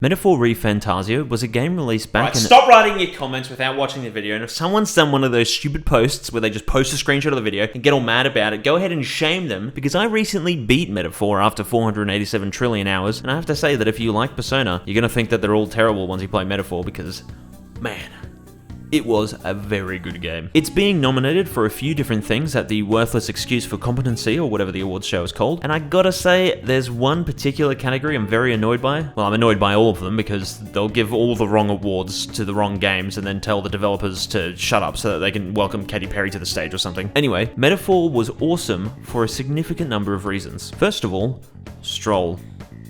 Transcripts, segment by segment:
Metaphor ReFantazio was a game released back in... Stop writing your comments without watching the video, and if someone's done one of those stupid posts where they just post a screenshot of the video and get all mad about it, go ahead and shame them, because I recently beat Metaphor after 487 trillion hours, and I have to say that if you like Persona, you're gonna think that they're all terrible once you play Metaphor, because, man, it was a very good game. It's being nominated for a few different things at the Worthless Excuse for Competency, or whatever the awards show is called, and I gotta say, there's one particular category I'm very annoyed by. Well, I'm annoyed by all of them, because they'll give all the wrong awards to the wrong games and then tell the developers to shut up so that they can welcome Katy Perry to the stage or something. Anyway, Metaphor was awesome for a significant number of reasons. First of all, Stroll.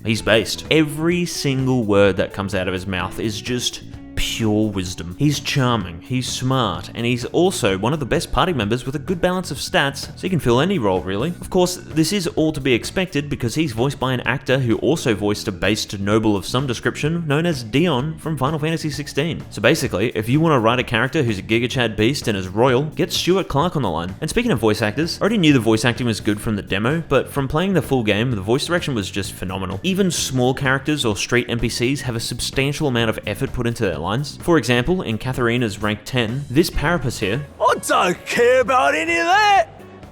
He's based. Every single word that comes out of his mouth is just pure wisdom. He's charming, he's smart, and he's also one of the best party members with a good balance of stats, so he can fill any role really. Of course, this is all to be expected because he's voiced by an actor who also voiced a based noble of some description known as Dion from Final Fantasy 16. So basically, if you want to write a character who's a Giga Chad beast and is royal, get Stuart Clark on the line. And speaking of voice actors, I already knew the voice acting was good from the demo, but from playing the full game, the voice direction was just phenomenal. Even small characters or street NPCs have a substantial amount of effort put into their lines. For example, in Katharina's rank 10, this Parapus here, I don't care about any of that!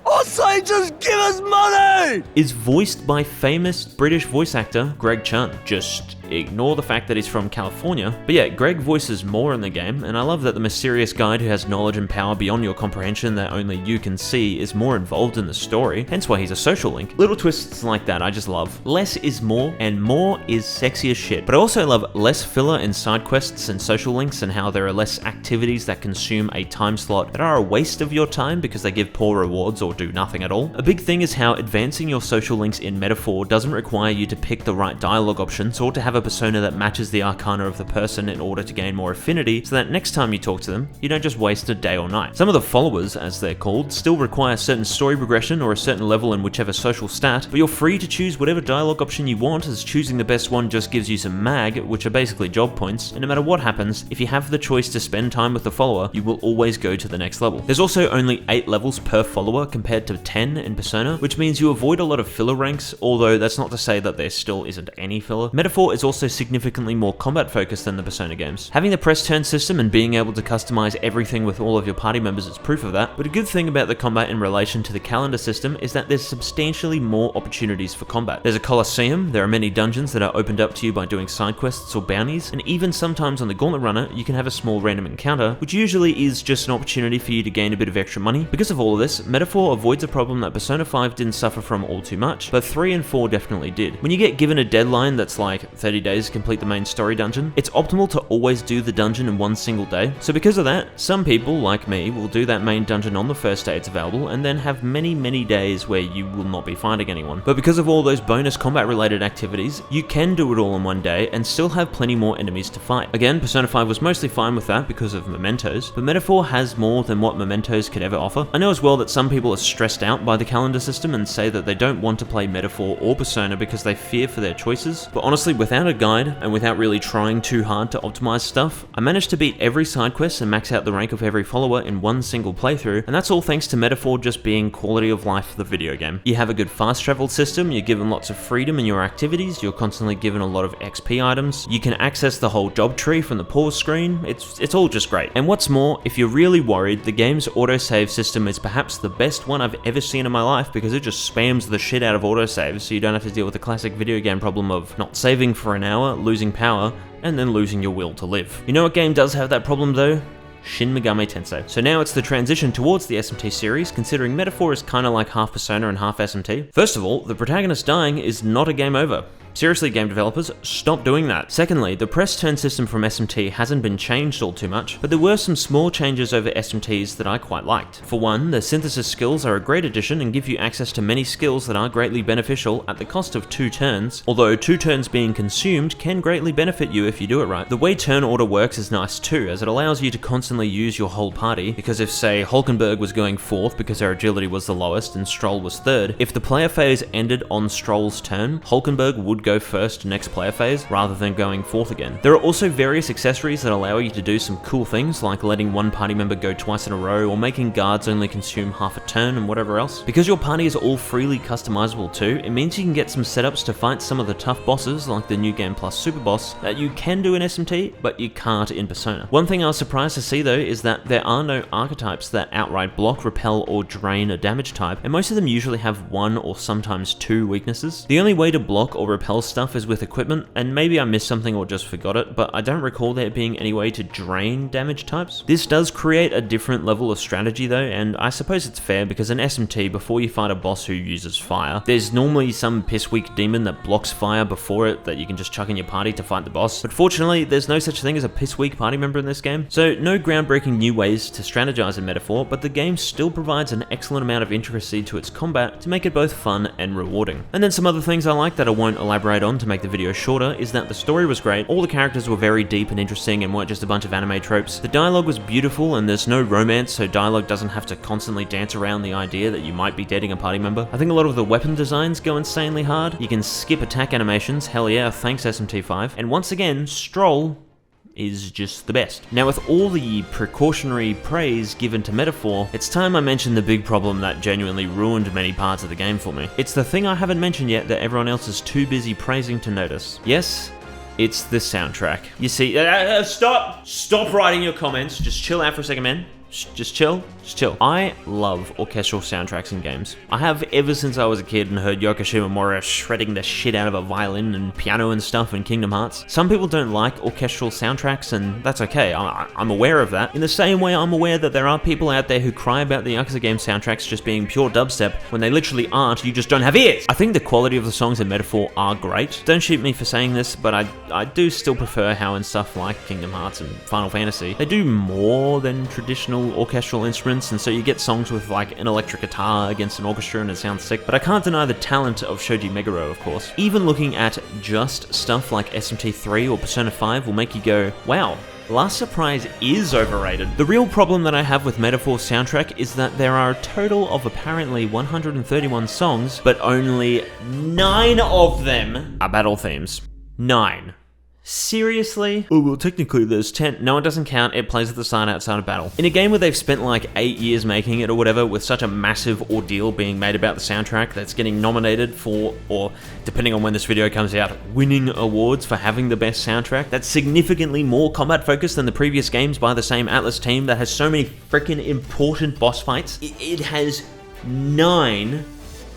I say just give us money! Is voiced by famous British voice actor Greg Chun. Just ignore the fact that he's from California. But yeah, Greg voices more in the game, and I love that the mysterious guide who has knowledge and power beyond your comprehension that only you can see is more involved in the story, hence why he's a social link. Little twists like that I just love. Less is more, and more is sexy as shit. But I also love less filler and side quests and social links, and how there are less activities that consume a time slot that are a waste of your time because they give poor rewards or do nothing at all. A big thing is how advancing your social links in Metaphor doesn't require you to pick the right dialogue options or to have a persona that matches the arcana of the person in order to gain more affinity, so that next time you talk to them, you don't just waste a day or night. Some of the followers, as they're called, still require certain story progression or a certain level in whichever social stat, but you're free to choose whatever dialogue option you want, as choosing the best one just gives you some mag, which are basically job points, and no matter what happens, if you have the choice to spend time with the follower, you will always go to the next level. There's also only 8 levels per follower compared to 10 in Persona, which means you avoid a lot of filler ranks, although that's not to say that there still isn't any filler. Metaphor is also significantly more combat focused than the Persona games. Having the press turn system and being able to customize everything with all of your party members is proof of that, but a good thing about the combat in relation to the calendar system is that there's substantially more opportunities for combat. There's a Colosseum, there are many dungeons that are opened up to you by doing side quests or bounties, and even sometimes on the Gauntlet Runner you can have a small random encounter, which usually is just an opportunity for you to gain a bit of extra money. Because of all of this, Metaphor avoids a problem that Persona 5 didn't suffer from all too much, but 3 and 4 definitely did. When you get given a deadline that's like 30 days to complete the main story dungeon, it's optimal to always do the dungeon in one single day. So because of that, some people, like me, will do that main dungeon on the first day it's available, and then have many days where you will not be fighting anyone. But because of all those bonus combat related activities, you can do it all in one day and still have plenty more enemies to fight. Again, Persona 5 was mostly fine with that because of Mementos, but Metaphor has more than what Mementos could ever offer. I know as well that some people are stressed out by the calendar system and say that they don't want to play Metaphor or Persona because they fear for their choices, but honestly, without a guide and without really trying too hard to optimize stuff, I managed to beat every side quest and max out the rank of every follower in one single playthrough, and that's all thanks to Metaphor just being quality of life for the video game. You have a good fast travel system, you're given lots of freedom in your activities, you're constantly given a lot of XP items, you can access the whole job tree from the pause screen, it's all just great. And what's more, if you're really worried, the game's autosave system is perhaps the best one I've ever seen in my life because it just spams the shit out of autosaves, so you don't have to deal with the classic video game problem of not saving for an hour, losing power, and then losing your will to live. You know what game does have that problem though? Shin Megami Tensei. So now it's the transition towards the SMT series, considering Metaphor is kinda like half Persona and half SMT. First of all, the protagonist dying is not a game over. Seriously, game developers, stop doing that. Secondly, the press turn system from SMT hasn't been changed all too much, but there were some small changes over SMTs that I quite liked. For one, the synthesis skills are a great addition and give you access to many skills that are greatly beneficial at the cost of 2 turns, although 2 turns being consumed can greatly benefit you if you do it right. The way turn order works is nice too, as it allows you to constantly use your whole party, because if say Hulkenberg was going 4th because her agility was the lowest and Stroll was 3rd, if the player phase ended on Stroll's turn, Hulkenberg would would go first next player phase, rather than going fourth again. There are also various accessories that allow you to do some cool things, like letting one party member go twice in a row, or making guards only consume half a turn, and whatever else. Because your party is all freely customizable too, it means you can get some setups to fight some of the tough bosses, like the New Game Plus Super Boss, that you can do in SMT, but you can't in Persona. One thing I was surprised to see though is that there are no archetypes that outright block, repel, or drain a damage type, and most of them usually have one or sometimes two weaknesses. The only way to block or repel stuff is with equipment, and maybe I missed something or just forgot it, but I don't recall there being any way to drain damage types. This does create a different level of strategy though, and I suppose it's fair because in SMT, before you fight a boss who uses fire, there's normally some piss weak demon that blocks fire before it that you can just chuck in your party to fight the boss. But fortunately, there's no such thing as a piss weak party member in this game, so no groundbreaking new ways to strategize in Metaphor, but the game still provides an excellent amount of intricacy to its combat to make it both fun and rewarding. And then some other things I like that I won't elaborate on to make the video shorter is that the story was great, all the characters were very deep and interesting and weren't just a bunch of anime tropes. The dialogue was beautiful and there's no romance, so dialogue doesn't have to constantly dance around the idea that you might be dating a party member. I think a lot of the weapon designs go insanely hard. You can skip attack animations, hell yeah, thanks SMT5. And once again, Stroll is just the best. Now with all the precautionary praise given to Metaphor, it's time I mention the big problem that genuinely ruined many parts of the game for me. It's the thing I haven't mentioned yet that everyone else is too busy praising to notice. Yes, it's the soundtrack. You see, stop writing your comments, just chill out for a second, man. Just chill. I love orchestral soundtracks in games. I have ever since I was a kid and heard Yoko Shimomura shredding the shit out of a violin and piano and stuff in Kingdom Hearts. Some people don't like orchestral soundtracks, and that's okay. I'm aware of that. In the same way I'm aware that there are people out there who cry about the Yakuza game soundtracks just being pure dubstep when they literally aren't, you just don't have ears. I think the quality of the songs in Metaphor are great. Don't shoot me for saying this, but I do still prefer how in stuff like Kingdom Hearts and Final Fantasy, they do more than traditional orchestral instruments, and so you get songs with like an electric guitar against an orchestra and it sounds sick, but I can't deny the talent of Shoji Meguro, of course. Even looking at just stuff like SMT3 or Persona 5 will make you go, wow, Last Surprise is overrated. The real problem that I have with Metaphor's soundtrack is that there are a total of apparently 131 songs, but only 9 of them are battle themes. 9. Seriously? Oh, well, technically there's 10. No, it doesn't count. It plays at the start outside of battle. In a game where they've spent like 8 years making it or whatever, with such a massive ordeal being made about the soundtrack that's getting nominated for, or depending on when this video comes out, winning awards for having the best soundtrack, that's significantly more combat focused than the previous games by the same Atlus team that has so many freaking important boss fights. It has 9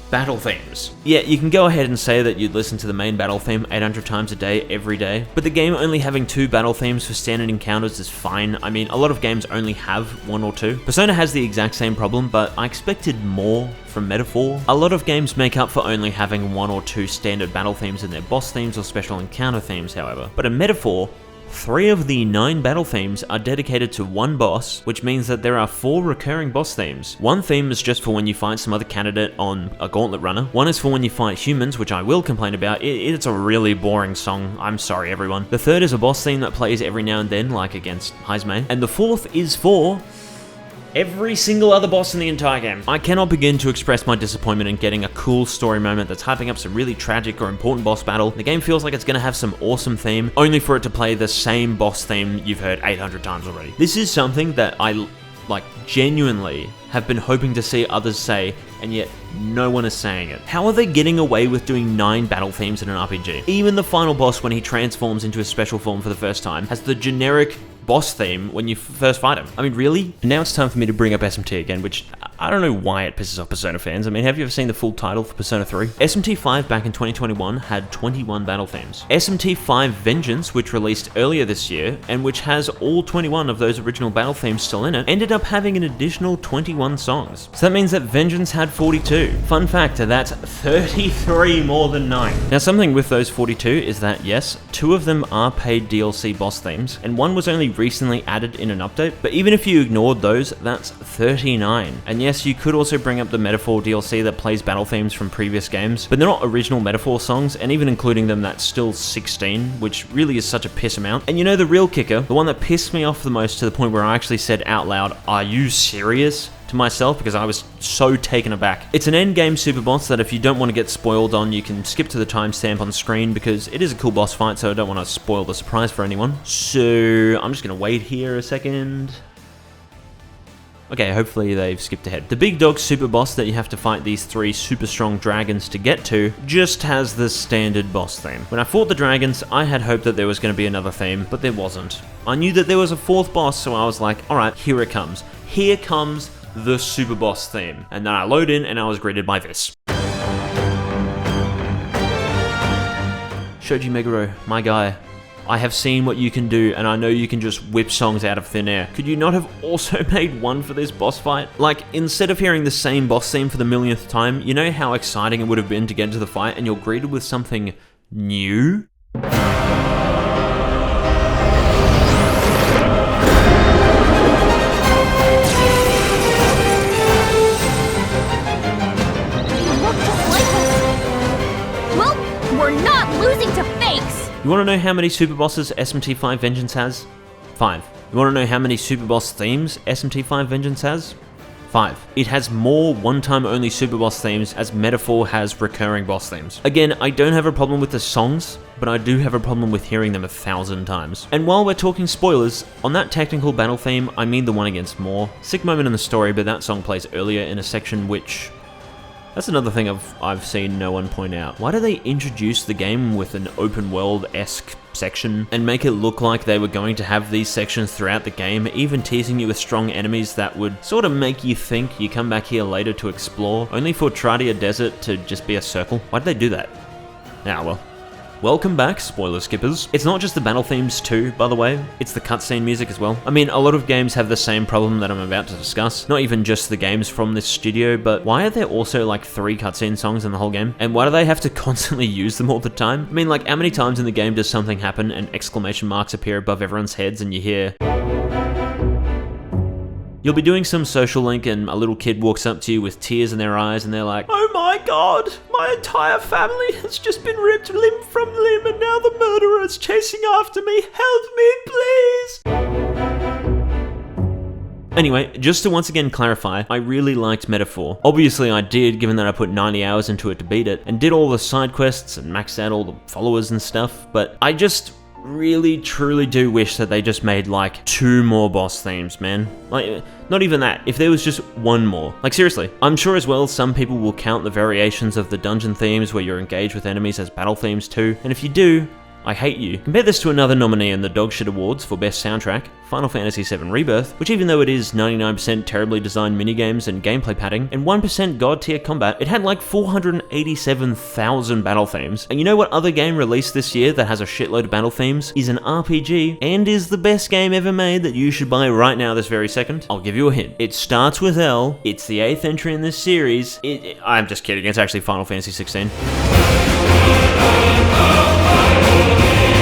battle themes. Yeah, you can go ahead and say that you'd listen to the main battle theme 800 times a day, every day, but the game only having 2 battle themes for standard encounters is fine. I mean, a lot of games only have 1 or 2. Persona has the exact same problem, but I expected more from Metaphor. A lot of games make up for only having 1 or 2 standard battle themes in their boss themes or special encounter themes, however. But in Metaphor, 3 of the 9 battle themes are dedicated to one boss, which means that there are 4 recurring boss themes. One theme is just for when you fight some other candidate on a gauntlet runner. One is for when you fight humans, which I will complain about. It's a really boring song. I'm sorry, everyone. The third is a boss theme that plays every now and then, like against Heizme. And the fourth is for every single other boss in the entire game. I cannot begin to express my disappointment in getting a cool story moment that's hyping up some really tragic or important boss battle. The game feels like it's gonna have some awesome theme, only for it to play the same boss theme you've heard 800 times already. This is something that I, genuinely have been hoping to see others say, and yet no one is saying it. How are they getting away with doing 9 battle themes in an RPG? Even the final boss, when he transforms into his special form for the first time, has the generic boss theme when you first fight him. I mean, really? And now it's time for me to bring up SMT again, which I don't know why it pisses off Persona fans. I mean, have you ever seen the full title for Persona 3? SMT5 back in 2021 had 21 battle themes. SMT5 Vengeance, which released earlier this year, and which has all 21 of those original battle themes still in it, ended up having an additional 21 songs. So that means that Vengeance had 42. Fun fact, that's 33 more than 9. Now, something with those 42 is that, yes, 2 of them are paid DLC boss themes, and one was only recently added in an update, but even if you ignored those, that's 39. And yes, you could also bring up the Metaphor DLC that plays battle themes from previous games, but they're not original Metaphor songs, and even including them, that's still 16, which really is such a piss amount. And you know the real kicker, the one that pissed me off the most to the point where I actually said out loud, "Are you serious?" to myself because I was so taken aback. It's an endgame super boss that if you don't want to get spoiled on, you can skip to the timestamp on screen because it is a cool boss fight, so I don't want to spoil the surprise for anyone. So I'm just going to wait here a second. Okay, hopefully they've skipped ahead. The big dog super boss that you have to fight these 3 super strong dragons to get to just has the standard boss theme. When I fought the dragons, I had hoped that there was going to be another theme, but there wasn't. I knew that there was a 4th boss, so I was like, alright, here it comes. Here comes the super boss theme. And then I load in and I was greeted by this. Shoji Meguro, my guy. I have seen what you can do, and I know you can just whip songs out of thin air. Could you not have also made one for this boss fight? Like, instead of hearing the same boss theme for the millionth time, you know how exciting it would have been to get into the fight and you're greeted with something new? You want to know how many super bosses SMT5 Vengeance has? 5. You want to know how many super boss themes SMT5 Vengeance has? 5. It has more one-time only super boss themes as Metaphor has recurring boss themes. Again, I don't have a problem with the songs, but I do have a problem with hearing them 1,000 times. And while we're talking spoilers, on that technical battle theme, I mean the one against Moore. Sick moment in the story, but that song plays earlier in a section which... That's another thing I've seen no one point out. Why do they introduce the game with an open world-esque section and make it look like they were going to have these sections throughout the game, even teasing you with strong enemies that would sort of make you think you come back here later to explore, only for Tradia Desert to just be a circle? Why did they do that? Ah, well. Welcome back, spoiler skippers. It's not just the battle themes too, by the way, it's the cutscene music as well. I mean, a lot of games have the same problem that I'm about to discuss. Not even just the games from this studio, but why are there also like 3 cutscene songs in the whole game? And why do they have to constantly use them all the time? I mean, like, how many times in the game does something happen and exclamation marks appear above everyone's heads and you hear... You'll be doing some social link and a little kid walks up to you with tears in their eyes and they're like, "Oh my god, my entire family has just been ripped limb from limb and now the murderer is chasing after me. Help me, please!" Anyway, just to once again clarify, I really liked Metaphor. Obviously I did, given that I put 90 hours into it to beat it, and did all the side quests and maxed out all the followers and stuff, but I just really truly do wish that they just made like 2 more boss themes, man. Like, not even that, if there was just 1 more. Like, seriously, I'm sure as well some people will count the variations of the dungeon themes where you're engaged with enemies as battle themes too, and if you do, I hate you. Compare this to another nominee in the Dogshit Awards for Best Soundtrack, Final Fantasy VII Rebirth, which even though it is 99% terribly designed minigames and gameplay padding, and 1% god tier combat, it had like 487,000 battle themes. And you know what other game released this year that has a shitload of battle themes, is an RPG, and is the best game ever made that you should buy right now this very second? I'll give you a hint. It starts with L, it's the 8th entry in this series, I'm just kidding, it's actually Final Fantasy XVI.